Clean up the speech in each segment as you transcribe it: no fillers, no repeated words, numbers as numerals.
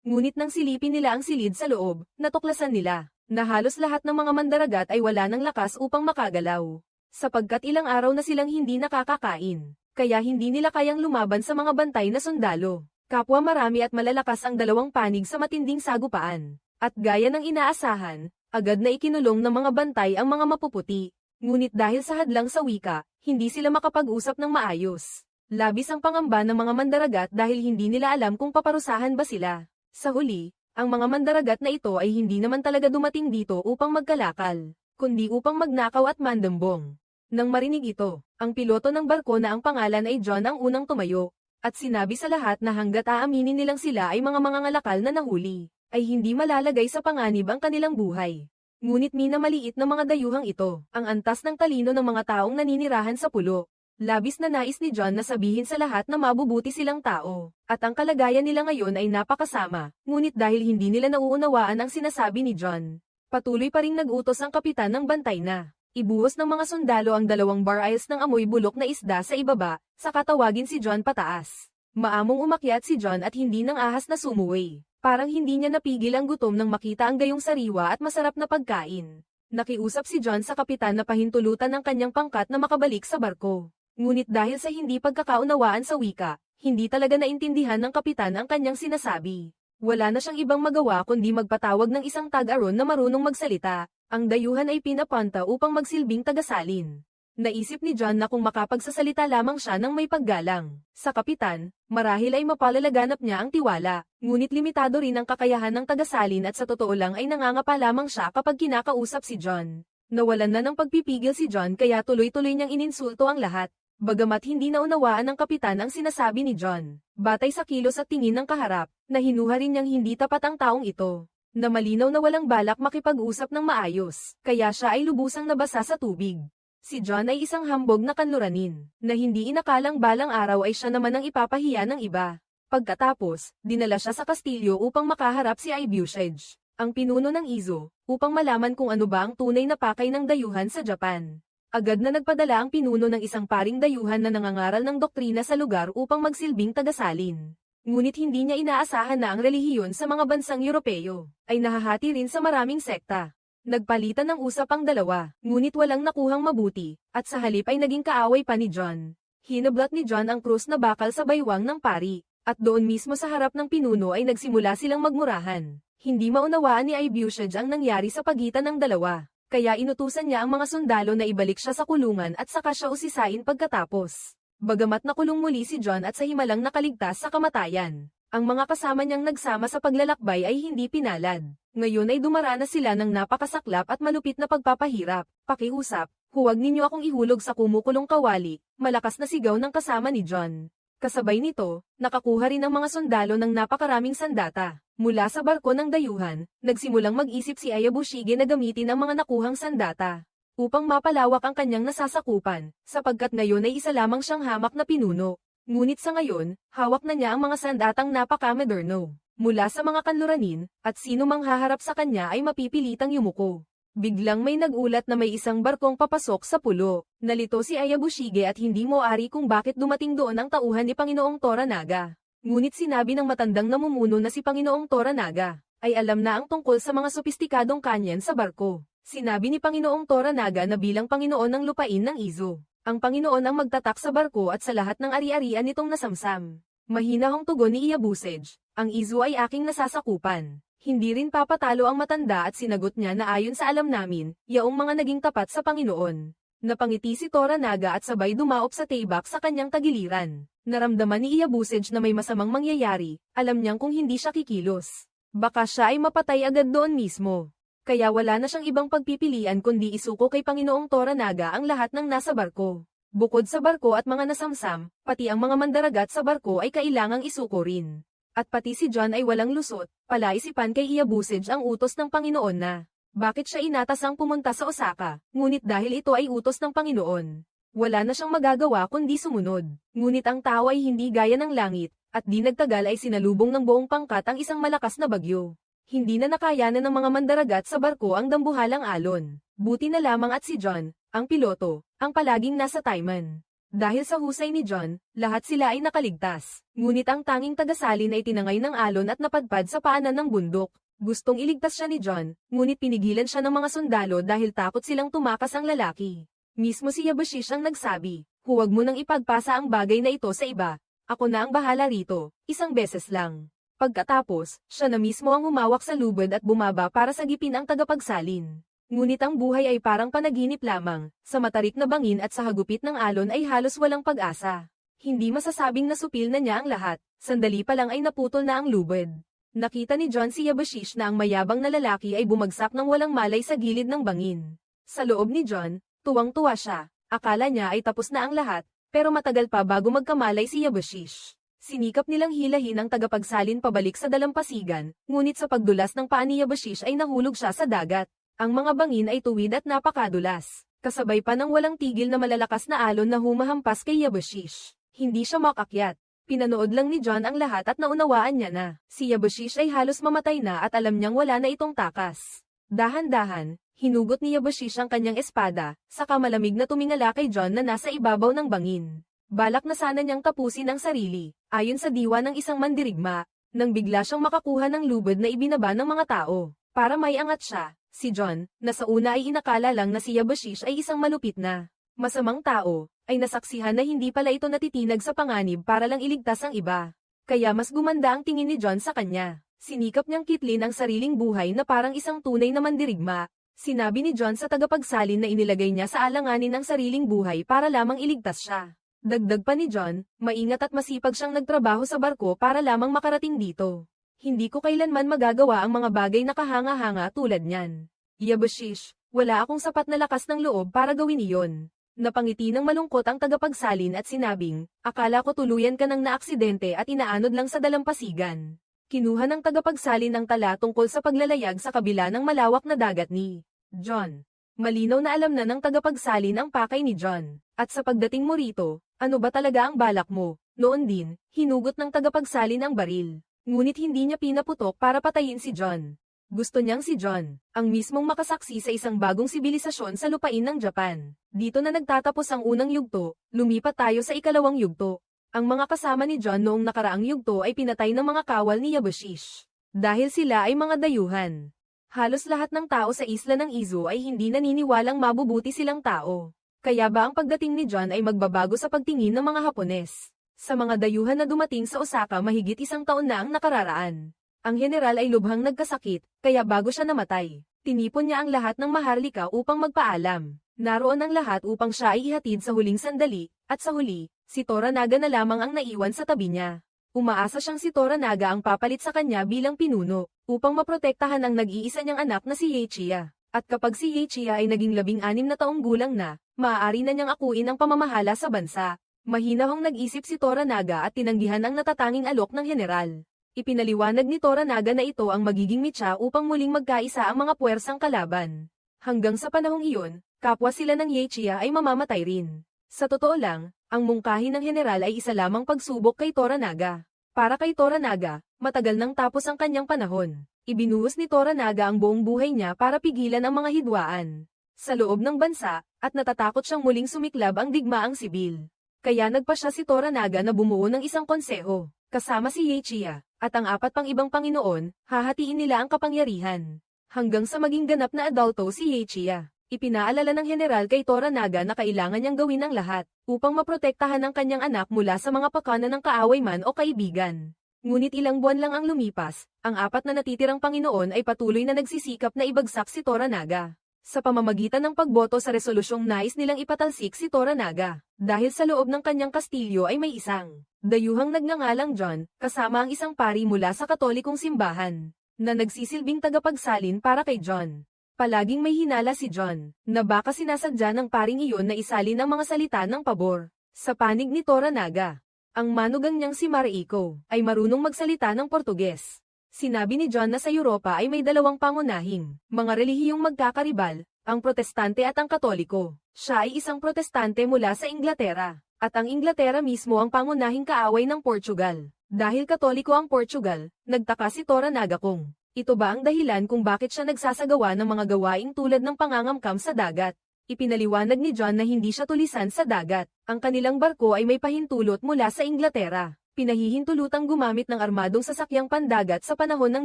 Ngunit nang silipin nila ang silid sa loob, natuklasan nila na halos lahat ng mga mandaragat ay wala ng lakas upang makagalaw. Sapagkat ilang araw na silang hindi nakakakain, kaya hindi nila kayang lumaban sa mga bantay na sundalo. Kapwa marami at malalakas ang dalawang panig sa matinding sagupaan. At gaya ng inaasahan, agad na ikinulong ng mga bantay ang mga mapuputi. Ngunit dahil sa hadlang sa wika, hindi sila makapag-usap ng maayos. Labis ang pangamba ng mga mandaragat dahil hindi nila alam kung paparusahan ba sila. Sa huli, ang mga mandaragat na ito ay hindi naman talaga dumating dito upang magkalakal, kundi upang magnakaw at mandambong. Nang marinig ito, ang piloto ng barko na ang pangalan ay John ang unang tumayo, at sinabi sa lahat na hanggat aaminin nilang sila ay mga mangangalakal na nahuli, ay hindi malalagay sa panganib ang kanilang buhay. Ngunit minamaliit na mga dayuhang ito, ang antas ng talino ng mga taong naninirahan sa pulo. Labis na nais ni John na sabihin sa lahat na mabubuti silang tao, at ang kalagayan nila ngayon ay napakasama, ngunit dahil hindi nila nauunawaan ang sinasabi ni John, patuloy pa ring nag-utos ang kapitan ng bantay na ibuhos ng mga sundalo ang 2 barrels ng amoy bulok na isda sa ibaba, saka tawagin si John pataas. Maamong umakyat si John at hindi nang ahas na sumuway. Parang hindi niya napigil ang gutom nang makita ang gayong sariwa at masarap na pagkain. Nakiusap si John sa kapitan na pahintulutan ng kanyang pangkat na makabalik sa barko. Ngunit dahil sa hindi pagkakaunawaan sa wika, hindi talaga naintindihan ng kapitan ang kanyang sinasabi. Wala na siyang ibang magawa kundi magpatawag ng isang tag-aron na marunong magsalita. Ang dayuhan ay pinapunta upang magsilbing tagasalin. Naisip ni John na kung makapagsasalita lamang siya ng may paggalang sa kapitan, marahil ay mapalalaganap niya ang tiwala. Ngunit limitado rin ang kakayahan ng tagasalin at sa totoo lang ay nangangapa lamang siya kapag kinakausap si John. Nawalan na ng pagpipigil si John kaya tuloy-tuloy niyang ininsulto ang lahat. Bagamat hindi naunawaan ng kapitan ang sinasabi ni John, batay sa kilos at tingin ng kaharap, nahinuha rin niyang hindi tapat ang taong ito, na malinaw na walang balak makipag-usap ng maayos, kaya siya ay lubusang nabasa sa tubig. Si John ay isang hambog na kanluranin, na hindi inakalang balang araw ay siya naman ang ipapahiya ng iba. Pagkatapos, dinala siya sa kastilyo upang makaharap si Ibusiage, ang pinuno ng Izo, upang malaman kung ano ba ang tunay na pakay ng dayuhan sa Japan. Agad na nagpadala ang pinuno ng isang paring dayuhan na nangangaral ng doktrina sa lugar upang magsilbing tagasalin. Ngunit hindi niya inaasahan na ang relihiyon sa mga bansang Europeo ay nahahati rin sa maraming sekta. Nagpalitan ng usap ang dalawa, ngunit walang nakuhang mabuti, at sa halip ay naging kaaway pa ni John. Hinablot ni John ang krus na bakal sa baywang ng pari, at doon mismo sa harap ng pinuno ay nagsimula silang magmurahan. Hindi maunawaan ni Ibusiage ang nangyari sa pagitan ng dalawa. Kaya inutusan niya ang mga sundalo na ibalik siya sa kulungan at saka siya usisain pagkatapos. Bagamat nakulong muli si John at sa himalang nakaligtas sa kamatayan, ang mga kasama niyang nagsama sa paglalakbay ay hindi pinalad. Ngayon ay dumaranas sila ng napakasaklap at malupit na pagpapahirap. Pakiusap, huwag ninyo akong ihulog sa kumukulong kawali, malakas na sigaw ng kasama ni John. Kasabay nito, nakakuha rin ang mga sundalo ng napakaraming sandata. Mula sa barko ng dayuhan, nagsimulang mag-isip si Ibushige na gamitin ang mga nakuhang sandata upang mapalawak ang kanyang nasasakupan, sapagkat ngayon ay isa lamang siyang hamak na pinuno. Ngunit sa ngayon, hawak na niya ang mga sandatang napaka-moderno mula sa mga kanluranin, at sino mang haharap sa kanya ay mapipilitang yumuko. Biglang may nagulat na may isang barkong papasok sa pulo. Nalito si Ibushige at hindi mo ari kung bakit dumating doon ang tauhan ni Panginoong Toranaga. Ngunit sinabi ng matandang namumuno na si Panginoong Toranaga ay alam na ang tungkol sa mga sopistikadong kanyen sa barko. Sinabi ni Panginoong Toranaga na bilang Panginoon ng lupain ng Izo, ang Panginoon ang magtatak sa barko at sa lahat ng ari-arian nitong nasamsam. Mahinahong tugon ni Ibusiage, ang Izo ay aking nasasakupan. Hindi rin papatalo ang matanda at sinagot niya na ayon sa alam namin, yaong mga naging tapat sa Panginoon. Napangiti si Toranaga at sabay dumaop sa tibak sa kanyang tagiliran. Naramdaman ni Ibusiage na may masamang mangyayari, alam niyang kung hindi siya kikilos, baka siya ay mapatay agad doon mismo. Kaya wala na siyang ibang pagpipilian kundi isuko kay Panginoong Toranaga ang lahat ng nasa barko. Bukod sa barko at mga nasamsam, pati ang mga mandaragat sa barko ay kailangang isuko rin. At pati si John ay walang lusot, palaisipan kay Ibusiage ang utos ng Panginoon na bakit siya inatasang pumunta sa Osaka, ngunit dahil ito ay utos ng Panginoon. Wala na siyang magagawa kundi sumunod. Ngunit ang tao ay hindi gaya ng langit, at di nagtagal ay sinalubong ng buong pangkat ang isang malakas na bagyo. Hindi na nakayanan ng mga mandaragat sa barko ang dambuhalang alon. Buti na lamang at si John, ang piloto, ang palaging nasa tayman. Dahil sa husay ni John, lahat sila ay nakaligtas. Ngunit ang tanging tagasalin ay tinangay ng alon at napadpad sa paanan ng bundok. Gustong iligtas siya ni John, ngunit pinigilan siya ng mga sundalo dahil takot silang tumakas ang lalaki. Mismo si Yabashish ang nagsabi, "Huwag mo nang ipagpasa ang bagay na ito sa iba. Ako na ang bahala rito, isang beses lang." Pagkatapos, siya na mismo ang humawak sa lubid at bumaba para sagipin ang tagapagsalin. Ngunit ang buhay ay parang panaginip lamang, sa matarik na bangin at sa hagupit ng alon ay halos walang pag-asa. Hindi masasabing nasupil na niya ang lahat, sandali pa lang ay naputol na ang lubid. Nakita ni John si Yabashish na ang mayabang na lalaki ay bumagsak ng walang malay sa gilid ng bangin. Sa loob ni John, tuwang-tuwa siya, akala niya ay tapos na ang lahat, pero matagal pa bago magkamalay si Yabashish. Sinikap nilang hilahin ang tagapagsalin pabalik sa dalampasigan, ngunit sa pagdulas ng paa ni Yabashish ay nahulog siya sa dagat. Ang mga bangin ay tuwid at napakadulas, kasabay pa ng walang tigil na malalakas na alon na humahampas kay Yabashish. Hindi siya makakyat. Pinanood lang ni John ang lahat at naunawaan niya na si Yabashish ay halos mamatay na at alam niyang wala na itong takas. Dahan-dahan, hinugot ni Yabashish ang kanyang espada, saka malamig na tumingala kay John na nasa ibabaw ng bangin. Balak na sana niyang tapusin ang sarili, ayon sa diwa ng isang mandirigma, nang bigla siyang makakuha ng lubid na ibinaba ng mga tao. Para may angat siya, si John, na sa una ay inakala lang na si Yabashish ay isang malupit na masamang tao, ay nasaksihan na hindi pala ito natitinag sa panganib para lang iligtas ang iba. Kaya mas gumanda ang tingin ni John sa kanya. Sinikap niyang kitlin ang sariling buhay na parang isang tunay na mandirigma. Sinabi ni John sa tagapagsalin na inilagay niya sa alanganin ang sariling buhay para lamang iligtas siya. Dagdag pa ni John, maingat at masipag siyang nagtrabaho sa barko para lamang makarating dito. Hindi ko kailanman magagawa ang mga bagay na kahanga-hanga tulad niyan. Yabashish, wala akong sapat na lakas ng loob para gawin iyon. Napangiti ng malungkot ang tagapagsalin at sinabing, akala ko tuluyan ka ng naaksidente at inaanod lang sa dalampasigan. Kinuha ng tagapagsalin ang tala tungkol sa paglalayag sa kabila ng malawak na dagat ni John. Malinaw na alam na ng tagapagsalin ang pakay ni John. At sa pagdating mo rito, ano ba talaga ang balak mo? Noon din, hinugot ng tagapagsalin ang baril. Ngunit hindi niya pinaputok para patayin si John. Gusto niyang si John, ang mismong makasaksi sa isang bagong sibilisasyon sa lupain ng Japan. Dito na nagtatapos ang unang yugto, lumipat tayo sa ikalawang yugto. Ang mga kasama ni John noong nakaraang yugto ay pinatay ng mga kawal ni Yabashish. Dahil sila ay mga dayuhan. Halos lahat ng tao sa isla ng Izu ay hindi naniniwalang mabubuti silang tao. Kaya ba ang pagdating ni John ay magbabago sa pagtingin ng mga Hapones? Sa mga dayuhan na dumating sa Osaka mahigit isang taon na ang nakararaan. Ang general ay lubhang nagkasakit, kaya bago siya namatay, tinipon niya ang lahat ng maharlika upang magpaalam. Naroon ang lahat upang siya ay ihatid sa huling sandali, at sa huli, si Toranaga na lamang ang naiwan sa tabi niya. Umaasa siyang si Toranaga ang papalit sa kanya bilang pinuno, upang maprotektahan ang nag-iisa niyang anak na si Heichiya. At kapag si Heichiya ay naging 16 na taong gulang na, maaari na niyang akuin ang pamamahala sa bansa. Mahinahong nag-isip si Toranaga at tinanggihan ang natatanging alok ng general. Ipinaliwanag ni Toranaga na ito ang magiging mitya upang muling magkaisa ang mga puwersang kalaban. Hanggang sa panahong iyon, kapwa sila ng Heichiya ay mamamatay rin. Sa totoo lang, ang mungkahi ng general ay isa lamang pagsubok kay Toranaga. Para kay Toranaga, matagal nang tapos ang kanyang panahon. Ibinuhos ni Toranaga ang buong buhay niya para pigilan ang mga hidwaan sa loob ng bansa, at natatakot siyang muling sumiklab ang digmaang sibil. Kaya nagpa siya si Toranaga na bumuo ng isang konseho, kasama si Heichiya, at ang 4 pang ibang Panginoon, hahatiin nila ang kapangyarihan. Hanggang sa maging ganap na adulto si Heichiya, ipinaalala ng general kay Toranaga na kailangan niyang gawin ang lahat, upang maprotektahan ang kanyang anak mula sa mga pakana ng kaaway man o kaibigan. Ngunit ilang buwan lang ang lumipas, ang 4 na natitirang Panginoon ay patuloy na nagsisikap na ibagsak si Toranaga. Sa pamamagitan ng pagboto sa resolusyong nais nilang ipatalsik si Toranaga, dahil sa loob ng kanyang kastilyo ay may isang dayuhang nagngangalang John, kasama ang isang pari mula sa Katolikong simbahan, na nagsisilbing tagapagsalin para kay John. Palaging may hinala si John, na baka sinasadya ng paring iyon na isalin ang mga salita ng pabor sa panig ni Toranaga. Ang manugang niyang si Mariko ay marunong magsalita ng Portuges. Sinabi ni John na sa Europa ay may 2 pangunahing mga relihiyong magkakaribal, ang Protestante at ang Katoliko. Siya ay isang Protestante mula sa Inglaterra, at ang Inglaterra mismo ang pangunahing kaaway ng Portugal. Dahil Katoliko ang Portugal, nagtaka si Toranaga kung ito ba ang dahilan kung bakit siya nagsasagawa ng mga gawaing tulad ng pangangamkam sa dagat. Ipinaliwanag ni John na hindi siya tulisan sa dagat. Ang kanilang barko ay may pahintulot mula sa Inglaterra. Pinahihintulutang gumamit ng armadong sasakyang pandagat sa panahon ng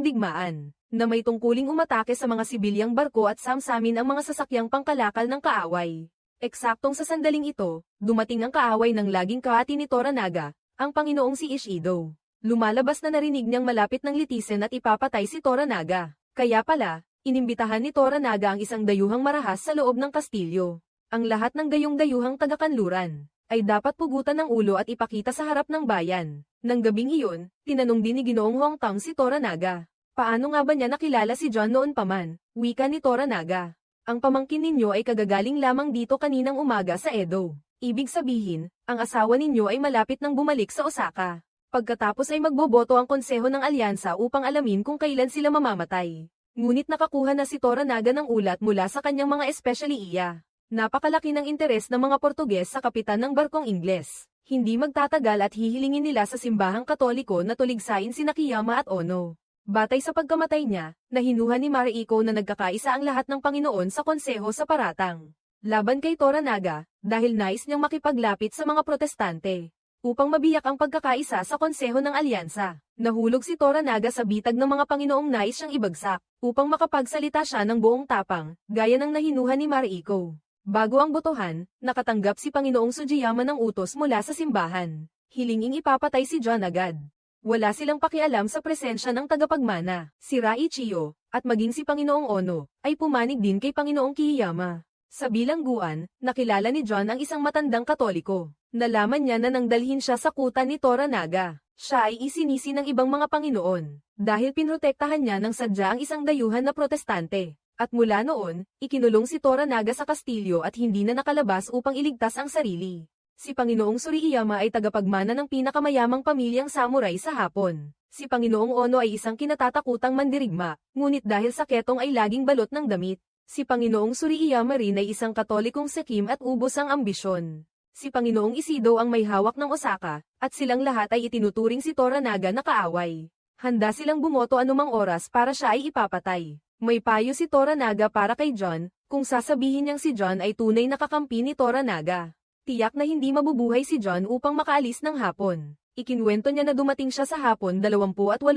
digmaan, na may tungkuling umatake sa mga sibilyang barko at samsamin ang mga sasakyang pangkalakal ng kaaway. Eksaktong sa sandaling ito, dumating ang kaaway ng laging kahati ni Toranaga, ang Panginoong si Ishido. Lumalabas na narinig niyang malapit ng litisin at ipapatay si Toranaga. Kaya pala, inimbitahan ni Toranaga ang isang dayuhang marahas sa loob ng kastilyo. Ang lahat ng dayuhang tagakanluran ay dapat pugutan ng ulo at ipakita sa harap ng bayan. Nang gabing iyon, tinanong din ni Ginoong Huangtang si Toranaga. Paano nga ba niya nakilala si John noon pa man? Wika ni Toranaga. Ang pamangkin ninyo ay kagagaling lamang dito kaninang umaga sa Edo. Ibig sabihin, ang asawa ninyo ay malapit nang bumalik sa Osaka. Pagkatapos ay magboboto ang konseho ng alyansa upang alamin kung kailan sila mamamatay. Ngunit nakakuha na si Toranaga ng ulat mula sa kanyang mga espesyaliya. Napakalaki ng interes ng mga Portuges sa kapitan ng barkong Ingles. Hindi magtatagal at hihilingin nila sa simbahang Katoliko na tuligsain si Nakayama at Ono. Batay sa pagkamatay niya, nahinuha ni Mariko na nagkakaisa ang lahat ng Panginoon sa konseho sa paratang laban kay Toranaga, dahil nais niyang makipaglapit sa mga Protestante. Upang mabiyak ang pagkakaisa sa konseho ng alyansa, nahulog si Toranaga sa bitag ng mga Panginoong nais siyang ibagsak, upang makapagsalita siya ng buong tapang, gaya ng nahinuha ni Mariko. Bago ang botohan, nakatanggap si Panginoong Sugiyama ng utos mula sa simbahan. Hilinging ipapatay si John agad. Wala silang pakialam sa presensya ng tagapagmana, si Raichio, at maging si Panginoong Ono, ay pumanig din kay Panginoong Kiyama. Sa bilangguan, nakilala ni John ang isang matandang Katoliko. Nalaman niya na nang dalhin siya sa kuta ni Toranaga, siya ay isinisi ng ibang mga Panginoon, dahil pinrotektahan niya ng sadya ang isang dayuhan na Protestante. At mula noon, ikinulong si Toranaga sa kastilyo at hindi na nakalabas upang iligtas ang sarili. Si Panginoong Suriyama ay tagapagmana ng pinakamayamang pamilyang samurai sa Hapon. Si Panginoong Ono ay isang kinatatakutang mandirigma, ngunit dahil sa ketong ay laging balot ng damit. Si Panginoong Suriyama rin ay isang Katolikong sakim at ubos ang ambisyon. Si Panginoong Ishido ang may hawak ng Osaka, at silang lahat ay itinuturing si Toranaga na kaaway. Handa silang bumoto anumang oras para siya ay ipapatay. May payo si Toranaga para kay John, kung sasabihin niyang si John ay tunay na kakampi ni Toranaga. Tiyak na hindi mabubuhay si John upang makaalis ng Hapon. Ikinwento niya na dumating siya sa Hapon 28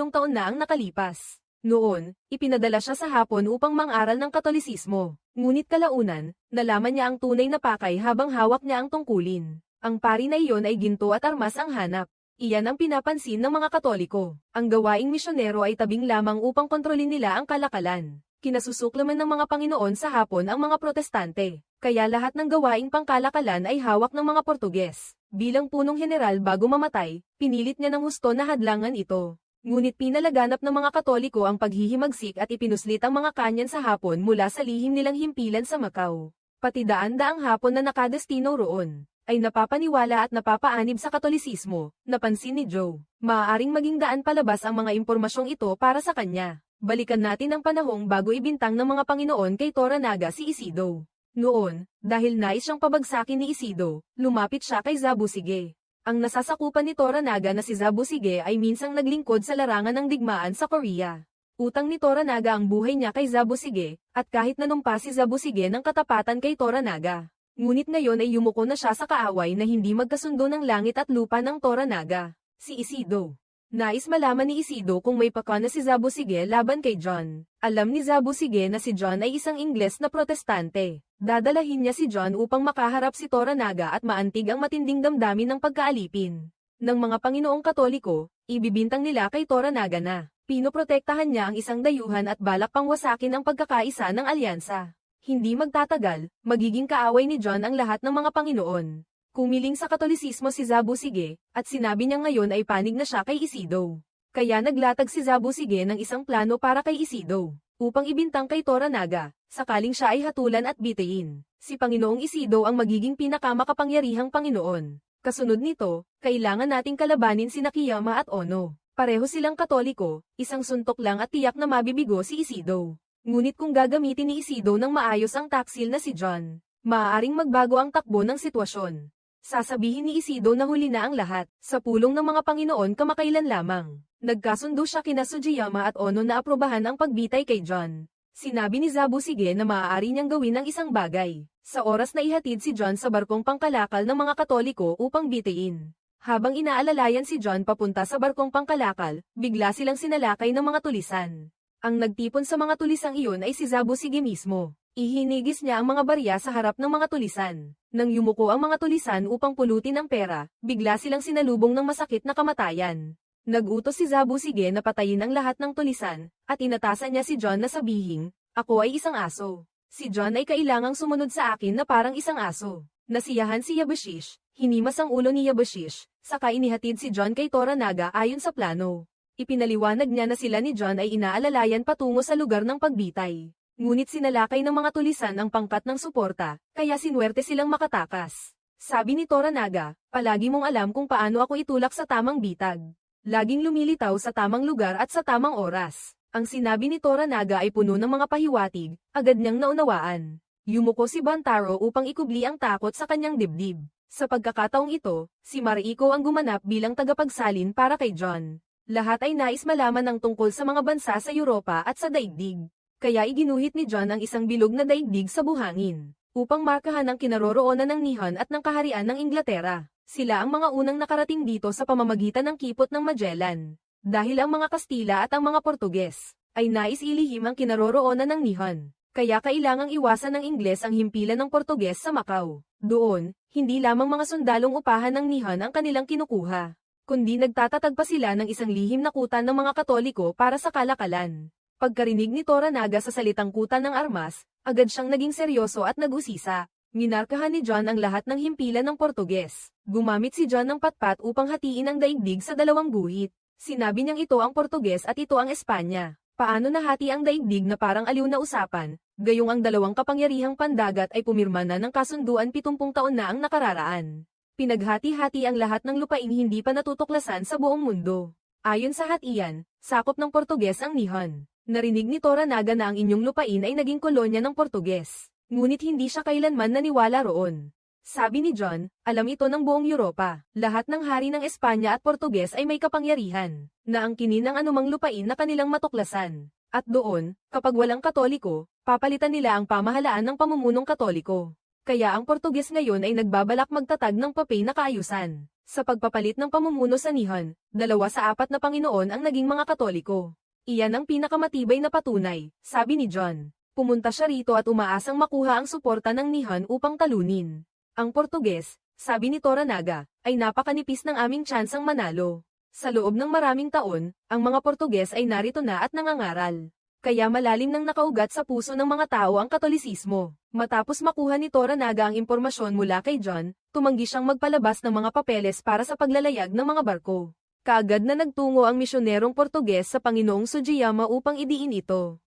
taon na ang nakalipas. Noon, ipinadala siya sa Hapon upang mang-aral ng Katolisismo. Ngunit kalaunan, nalaman niya ang tunay na pakay habang hawak niya ang tungkulin. Ang pari na iyon ay ginto at armas ang hanap. Iyan ang pinapansin ng mga Katoliko. Ang gawaing misyonero ay tabing lamang upang kontrolin nila ang kalakalan. Kinasusuklaman ng mga Panginoon sa Hapon ang mga Protestante, kaya lahat ng gawaing pangkalakalan ay hawak ng mga Portuges. Bilang punong general bago mamatay, pinilit niya ng husto na hadlangan ito. Ngunit pinalaganap ng mga Katoliko ang paghihimagsik at ipinuslit ang mga kanyan sa Hapon mula sa lihim nilang himpilan sa Macau. Pati daan-daang Hapon na nakadestino roon ay napapaniwala at napapaanib sa Katolisismo, napansin ni Joe. Maaaring maging daan palabas ang mga impormasyong ito para sa kanya. Balikan natin ang panahong bago ibintang ng mga Panginoon kay Toranaga si Ishido. Noon, dahil nais siyang pabagsakin ni Ishido, lumapit siya kay Zabusige. Ang nasasakupan ni Toranaga na si Zabusige ay minsang naglingkod sa larangan ng digmaan sa Korea. Utang ni Toranaga ang buhay niya kay Zabusige, at kahit nanumpa si Zabusige ng katapatan kay Toranaga. Ngunit ngayon ay yumuko na siya sa kaaway na hindi magkasundo ng langit at lupa ng Toranaga, si Ishido. Nais malaman ni Ishido kung may pakwan na si Zabusige laban kay John. Alam ni Zabusige na si John ay isang Ingles na Protestante. Dadalahin niya si John upang makaharap si Toranaga at maantig ang matinding damdamin ng pagkaalipin ng mga Panginoong Katoliko. Ibibintang nila kay Toranaga na pinoprotektahan niya ang isang dayuhan at balak pang wasakin ang pagkakaisa ng alyansa. Hindi magtatagal, magiging kaaway ni John ang lahat ng mga Panginoon. Kumiling sa Katolisismo si Zabusige, at sinabi niya ngayon ay panig na siya kay Ishido. Kaya naglatag si Zabusige ng isang plano para kay Ishido, upang ibintang kay Toranaga, sakaling siya ay hatulan at bitayin. Si Panginoong Ishido ang magiging pinakamakapangyarihang Panginoon. Kasunod nito, kailangan nating kalabanin si Nakayama at Ono. Pareho silang Katoliko, isang suntok lang at tiyak na mabibigo si Ishido. Ngunit kung gagamitin ni Ishido ng maayos ang taksil na si John, maaaring magbago ang takbo ng sitwasyon. Sasabihin ni Ishido na huli na ang lahat, sa pulong ng mga Panginoon kamakailan lamang. Nagkasundo siya kina Sugiyama at Ono na aprobahan ang pagbitay kay John. Sinabi ni Zabusige na maaari niyang gawin ang isang bagay. Sa oras na ihatid si John sa barkong pangkalakal ng mga Katoliko upang bitiin. Habang inaalalayan si John papunta sa barkong pangkalakal, bigla silang sinalakay ng mga tulisan. Ang nagtipon sa mga tulisang iyon ay si Zabusige mismo. Ihinigis niya ang mga barya sa harap ng mga tulisan. Nang yumuko ang mga tulisan upang pulutin ang pera, bigla silang sinalubong ng masakit na kamatayan. Nag-utos si Zabusige na patayin ang lahat ng tulisan, at inatasan niya si John na sabihin, "Ako ay isang aso. Si John ay kailangang sumunod sa akin na parang isang aso." Nasiyahan si Yabushish, hinimas ang ulo ni Yabushish, saka inihatid si John kay Toranaga ayon sa plano. Ipinaliwanag niya na sila ni John ay inaalalayan patungo sa lugar ng pagbitay. Ngunit sinalakay ng mga tulisan ang pangkat ng suporta, kaya sinuwerte silang makatakas. Sabi ni Toranaga, "Palagi mong alam kung paano ako itulak sa tamang bitag. Laging lumilitaw sa tamang lugar at sa tamang oras." Ang sinabi ni Toranaga ay puno ng mga pahiwatig, agad niyang naunawaan. Yumuko si Bantaro upang ikubli ang takot sa kanyang dibdib. Sa pagkakataong ito, si Mariko ang gumanap bilang tagapagsalin para kay John. Lahat ay nais malaman ng tungkol sa mga bansa sa Europa at sa daigdig. Kaya iginuhit ni John ang isang bilog na daigdig sa buhangin, upang markahan ang kinaroroonan ng Nihon at ng kaharian ng Inglaterra. Sila ang mga unang nakarating dito sa pamamagitan ng kipot ng Magellan. Dahil ang mga Kastila at ang mga Portuges ay nais ilihim ang kinaroroonan ng Nihon. Kaya kailangang iwasan ng Ingles ang himpilan ng Portuges sa Macau. Doon, hindi lamang mga sundalong upahan ng Nihon ang kanilang kinukuha, kundi nagtatatag pa sila ng isang lihim na kuta ng mga Katoliko para sa kalakalan. Pagkarinig ni Toranaga sa salitang kuta ng armas, agad siyang naging seryoso at nag-usisa. Minarkahan ni John ang lahat ng himpilan ng Portuges. Gumamit si John ng patpat upang hatiin ang daigdig sa dalawang guhit. Sinabi niyang ito ang Portuges at ito ang Espanya. Paano nahati ang daigdig na parang aliw na usapan, gayong ang dalawang kapangyarihang pandagat ay pumirma na ng kasunduan 70 taon na ang nakararaan. Pinaghati-hati ang lahat ng lupain hindi pa natutuklasan sa buong mundo. Ayon sa hatian, sakop ng Portuges ang Nihon. Narinig ni Toranaga na ang inyong lupain ay naging kolonya ng Portuges. Ngunit hindi siya kailanman naniwala roon. Sabi ni John, alam ito ng buong Europa. Lahat ng hari ng Espanya at Portuges ay may kapangyarihan, na angkinin ang anumang lupain na kanilang matuklasan. At doon, kapag walang Katoliko, papalitan nila ang pamahalaan ng pamumunong Katoliko. Kaya ang Portuges ngayon ay nagbabalak magtatag ng papay na kaayusan. Sa pagpapalit ng pamumuno sa Nihon, 2 sa 4 na Panginoon ang naging mga Katoliko. Iyan ang pinakamatibay na patunay, sabi ni John. Pumunta siya rito at umaasang makuha ang suporta ng Nihon upang talunin ang Portuges, sabi ni Toranaga, ay napakanipis ng aming tsansang manalo. Sa loob ng maraming taon, ang mga Portuges ay narito na at nangangaral. Kaya malalim nang nakaugat sa puso ng mga tao ang Katolisismo. Matapos makuha ni Toranaga ang impormasyon mula kay John, tumanggi siyang magpalabas ng mga papeles para sa paglalayag ng mga barko. Kaagad na nagtungo ang misyonerong Portuges sa Panginoong Sugiyama upang idiin ito.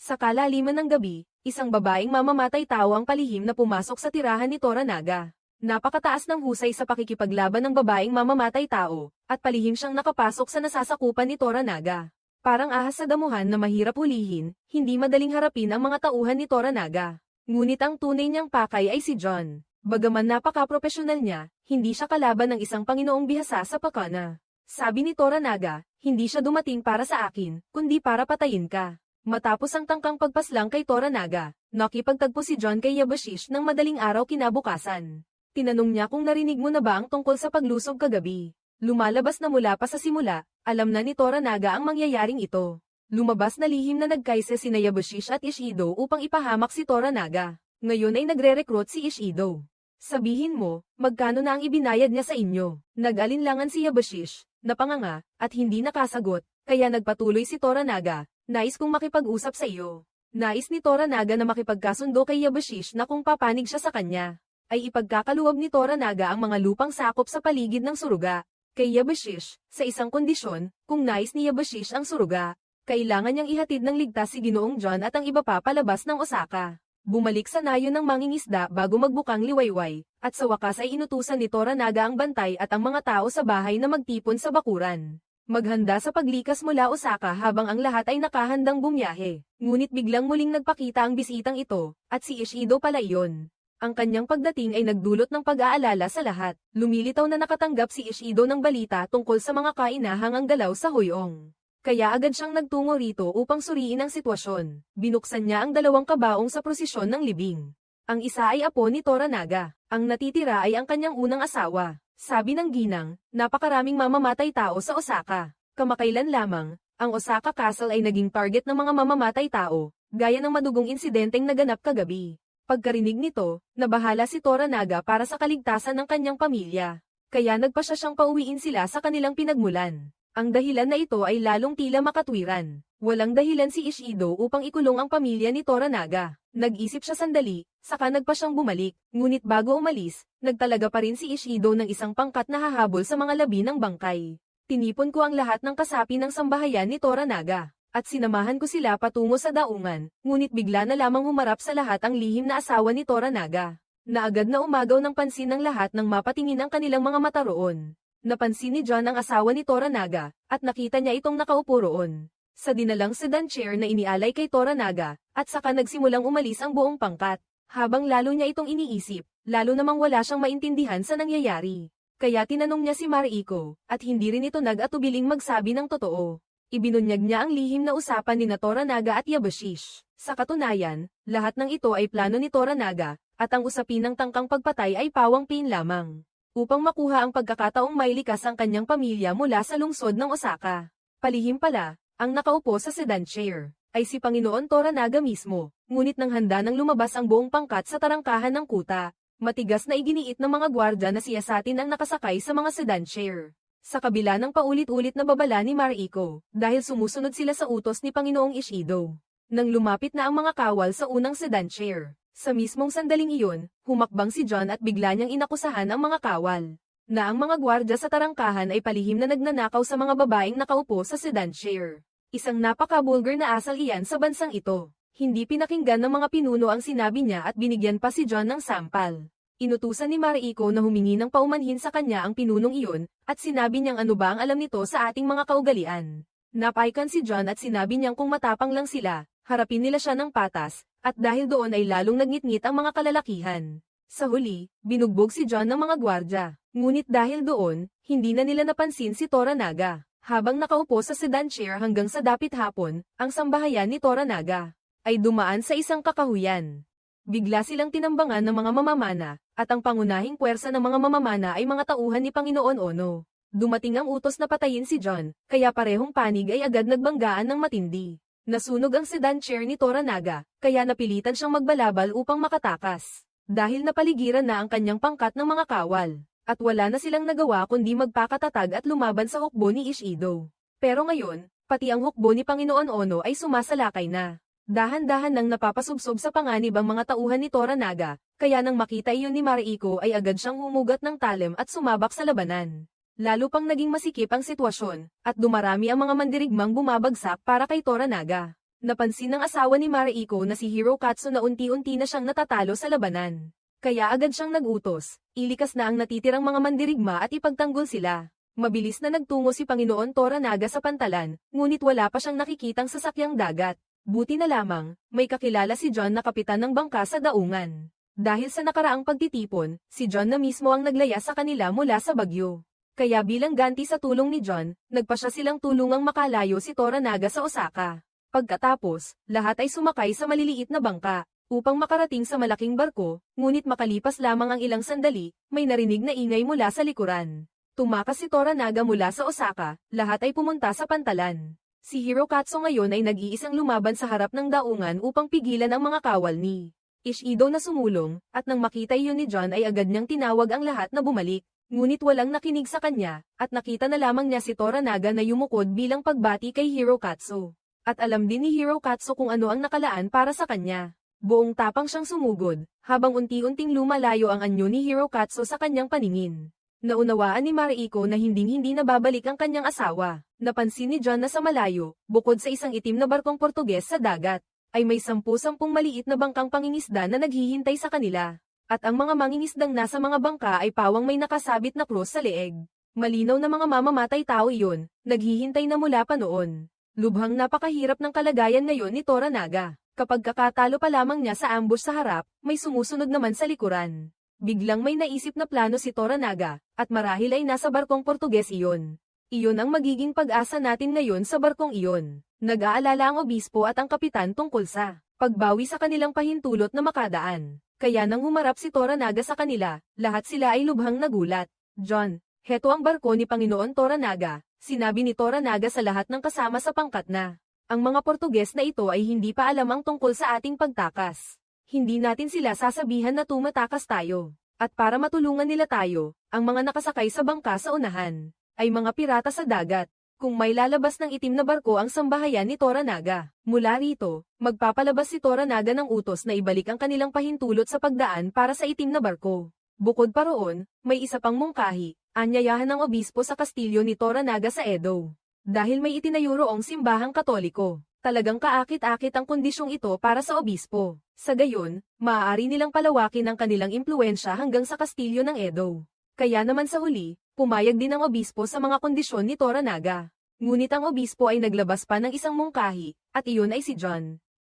Sa kalaliman ng gabi, isang babaeng mamamatay tao ang palihim na pumasok sa tirahan ni Toranaga. Napakataas ng husay sa pakikipaglaban ng babaeng mamamatay tao, at palihim siyang nakapasok sa nasasakupan ni Toranaga. Parang ahas sa damuhan na mahirap hulihin, hindi madaling harapin ang mga tauhan ni Toranaga. Ngunit ang tunay niyang pakay ay si John. Bagaman napaka-profesional niya, hindi siya kalaban ng isang Panginoong bihasa sa pakana. Sabi ni Toranaga, hindi siya dumating para sa akin, kundi para patayin ka. Matapos ang tangkang pagpaslang kay Toranaga, nakipagtagpo si John kay Yabushish ng madaling araw kinabukasan. Tinanong niya kung narinig mo na ba ang tungkol sa paglusob kagabi. Lumalabas na mula pa sa simula, alam na ni Toranaga ang mangyayaring ito. Lumabas na lihim na nagkaise sina Yabushish at Ishido upang ipahamak si Toranaga. Ngayon ay nagre-recruit si Ishido. Sabihin mo, magkano na ang ibinayad niya sa inyo? Nag-alinlangan si Yabushish, napanganga, at hindi nakasagot, kaya nagpatuloy si Toranaga. Nais kong makipag-usap sa iyo. Nais ni Toranaga na makipagkasundo kay Yabushish na kung papanig siya sa kanya, ay ipagkakaluwab ni Toranaga ang mga lupang sakop sa paligid ng suruga. Kay Yabushish, sa isang kondisyon, kung nais ni Yabushish ang suruga, kailangan niyang ihatid ng ligtas si Ginoong John at ang iba pa palabas ng Osaka. Bumalik sa nayon ng mangingisda bago magbukang liwayway, at sa wakas ay inutusan ni Toranaga ang bantay at ang mga tao sa bahay na magtipon sa bakuran. Maghanda sa paglikas mula Osaka habang ang lahat ay nakahandang bumiyahe. Ngunit biglang muling nagpakita ang bisitang ito, at si Ishido pala iyon. Ang kanyang pagdating ay nagdulot ng pag-aalala sa lahat. Lumilitaw na nakatanggap si Ishido ng balita tungkol sa mga kainahangang galaw sa Huyong. Kaya agad siyang nagtungo rito upang suriin ang sitwasyon. Binuksan niya ang dalawang kabaong sa prosesyon ng libing. Ang isa ay apo ni Toranaga. Ang natitira ay ang kanyang unang asawa. Sabi ng ginang, napakaraming mamamatay tao sa Osaka. Kamakailan lamang, ang Osaka Castle ay naging target ng mga mamamatay tao, gaya ng madugong insidenteng naganap kagabi. Pagkarinig nito, nabahala si Toranaga para sa kaligtasan ng kanyang pamilya. Kaya nagpasya siyang pauwiin sila sa kanilang pinagmulan. Ang dahilan na ito ay lalong tila makatwiran. Walang dahilan si Ishido upang ikulong ang pamilya ni Toranaga. Nag-isip siya sandali, saka nagpa siyang bumalik, ngunit bago umalis, nagtalaga pa rin si Ishido ng isang pangkat na hahabol sa mga labi ng bangkay. Tinipon ko ang lahat ng kasapi ng sambahayan ni Toranaga, at sinamahan ko sila patungo sa daungan, ngunit bigla na lamang humarap sa lahat ang lihim na asawa ni Toranaga. Na agad na umagaw ng pansin ng lahat nang mapatingin ang kanilang mga mata roon. Napansin ni John ang asawa ni Toranaga, at nakita niya itong nakaupo roon. Sa dinalang sedan chair na inialay kay Toranaga, at saka nagsimulang umalis ang buong pangkat. Habang lalo niya itong iniisip, lalo namang wala siyang maintindihan sa nangyayari. Kaya tinanong niya si Mariko, at hindi rin ito nag-atubiling magsabi ng totoo. Ibinunyag niya ang lihim na usapan ni Toranaga at Yabashish. Sa katunayan, lahat ng ito ay plano ni Toranaga, at ang usapin ng tangkang pagpatay ay pawang pain lamang. Upang makuha ang pagkakataong mailikas ang kanyang pamilya mula sa lungsod ng Osaka. Palihim pala, ang nakaupo sa sedan chair, ay si Panginoon Toranaga mismo, ngunit nang handa nang lumabas ang buong pangkat sa tarangkahan ng kuta, matigas na iginiit ng mga gwardya na siyasatin ang nakasakay sa mga sedan chair. Sa kabila ng paulit-ulit na babala ni Mariko, dahil sumusunod sila sa utos ni Panginoong Ishido. Nang lumapit na ang mga kawal sa unang sedan chair, sa mismong sandaling iyon, humakbang si John at bigla niyang inakusahan ang mga kawal, na ang mga gwardya sa tarangkahan ay palihim na nagnanakaw sa mga babaeng nakaupo sa sedan chair. Isang napaka-bulgar na asal iyan sa bansang ito. Hindi pinakinggan ng mga pinuno ang sinabi niya at binigyan pa si John ng sampal. Inutusan ni Mariko na humingi ng paumanhin sa kanya ang pinunong iyon, at sinabi niyang ano ba ang alam nito sa ating mga kaugalian. Napaikan si John at sinabi niyang kung matapang lang sila, harapin nila siya ng patas, at dahil doon ay lalong nagngit-ngit ang mga kalalakihan. Sa huli, binugbog si John ng mga gwardya. Ngunit dahil doon, hindi na nila napansin si Toranaga. Habang nakaupo sa sedan chair hanggang sa dapit hapon, ang sambahayan ni Toranaga ay dumaan sa isang kakahuyan. Bigla silang tinambangan ng mga mamamana, at ang pangunahing puwersa ng mga mamamana ay mga tauhan ni Panginoon Ono. Dumating ang utos na patayin si John, kaya parehong panig ay agad nagbanggaan ng matindi. Nasunog ang sedan chair ni Toranaga, kaya napilitan siyang magbalabal upang makatakas. Dahil napaligiran na ang kanyang pangkat ng mga kawal, at wala na silang nagawa kundi magpakatatag at lumaban sa hukbo ni Ishido. Pero ngayon, pati ang hukbo ni Panginoon Ono ay sumasalakay na. Dahan-dahan nang napapasubsob sa panganib ang mga tauhan ni Toranaga, kaya nang makita iyon ni Mariko ay agad siyang humugat ng talem at sumabak sa labanan. Lalo pang naging masikip ang sitwasyon, at dumarami ang mga mandirigmang bumabagsak para kay Toranaga. Napansin ng asawa ni Mariko na si Hirokatsu na unti-unti na siyang natatalo sa labanan. Kaya agad siyang nag-utos, ilikas na ang natitirang mga mandirigma at ipagtanggol sila. Mabilis na nagtungo si Panginoon Toranaga sa pantalan, ngunit wala pa siyang nakikitang sasakyang dagat. Buti na lamang, may kakilala si John na kapitan ng bangka sa daungan. Dahil sa nakaraang pagtitipon, si John na mismo ang naglaya sa kanila mula sa bagyo. Kaya bilang ganti sa tulong ni John, nagpasya silang tulungang makalayo si Toranaga sa Osaka. Pagkatapos, lahat ay sumakay sa maliliit na bangka, upang makarating sa malaking barko, ngunit makalipas lamang ang ilang sandali, may narinig na ingay mula sa likuran. Tumakas si Toranaga mula sa Osaka, lahat ay pumunta sa pantalan. Si Hirokatsu ngayon ay nag-iisang lumaban sa harap ng daungan upang pigilan ang mga kawal ni Ishido na sumulong, at nang makita iyon ni John ay agad niyang tinawag ang lahat na bumalik. Ngunit walang nakinig sa kanya, at nakita na lamang niya si Toranaga na yumukod bilang pagbati kay Hirokatsu. At alam din ni Hirokatsu kung ano ang nakalaan para sa kanya. Buong tapang siyang sumugod, habang unti-unting lumalayo ang anyo ni Hirokatsu sa kanyang paningin. Naunawaan ni Mariko na hinding-hindi na babalik ang kanyang asawa. Napansin ni John na sa malayo, bukod sa isang itim na barkong Portuges sa dagat, ay may 10 maliit na bangkang pangingisda na naghihintay sa kanila. At ang mga mangingisdang nasa mga bangka ay pawang may nakasabit na krus sa leeg. Malinaw na mga mamamatay tao iyon, naghihintay na mula pa noon. Lubhang napakahirap ng kalagayan ngayon ni Toranaga. Kapag kakatalo pa lamang niya sa ambush sa harap, may sumusunod naman sa likuran. Biglang may naisip na plano si Toranaga, at marahil ay nasa barkong Portuges iyon. Iyon ang magiging pag-asa natin ngayon sa barkong iyon. Nag-aalala ang obispo at ang kapitan tungkol sa pagbawi sa kanilang pahintulot na makadaan. Kaya nang humarap si Toranaga sa kanila, lahat sila ay lubhang nagulat. John, heto ang barko ni Panginoon Toranaga, sinabi ni Toranaga sa lahat ng kasama sa pangkat na. Ang mga Portuges na ito ay hindi pa alam ang tungkol sa ating pagtakas. Hindi natin sila sasabihan na tumatakas tayo. At para matulungan nila tayo, ang mga nakasakay sa bangka sa unahan, ay mga pirata sa dagat. Kung may lalabas ng itim na barko ang sambahayan ni Toranaga, mula rito, magpapalabas si Toranaga ng utos na ibalik ang kanilang pahintulot sa pagdaan para sa itim na barko. Bukod pa roon, may isa pang mungkahi, anyayahan ng obispo sa kastilyo ni Toranaga sa Edo. Dahil may itinayo roong simbahang katoliko, talagang kaakit-akit ang kondisyong ito para sa obispo. Sa gayon, maaari nilang palawakin ang kanilang impluensya hanggang sa kastilyo ng Edo. Kaya naman sa huli, pumayag din ang obispo sa mga kondisyon ni Toranaga. Ngunit ang obispo ay naglabas pa ng isang mungkahi, at iyon ay si John.